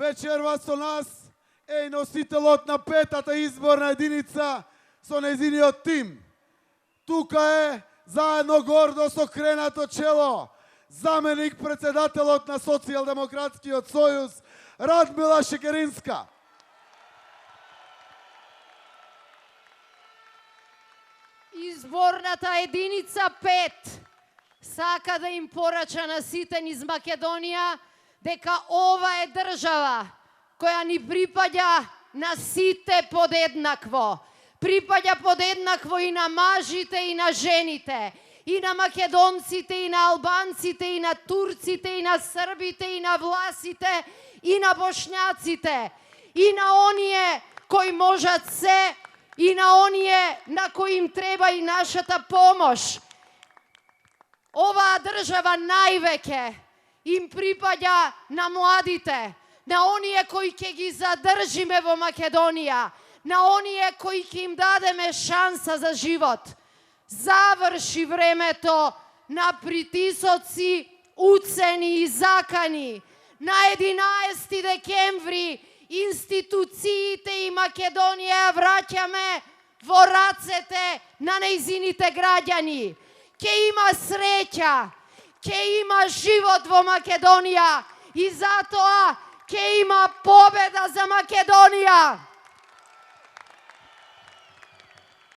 Вечерва со нас е и носителот на петата изборна единица со незиниот тим. Тука е, заедно гордо со кренато чело, заменик председателот на Социјалдемократскиот сојуз, Радмила Шекеринска. Изборната единица 5 сака да им порача на сите низ Македонија дека ова е држава која ни припаѓа на сите подеднакво. Припаѓа подеднакво и на мажите и на жените, и на македонците, и на албанците, и на турците, и на србите, и на власите, и на бошњаците, и на оние кои можат се, и на оние на кои им треба и нашата помош. Оваа држава највеќе им припаѓа на младите, на оние кои ќе ги задржиме во Македонија, на оние кои ќе им дадеме шанса за живот. Заврши времето на притисоци, уцени и закани. На 11 декември институциите и Македонија враќаме во рацете на нејзините граѓани. Ќе има среќа, ќе има живот во Македонија и затоа ќе има победа за Македонија.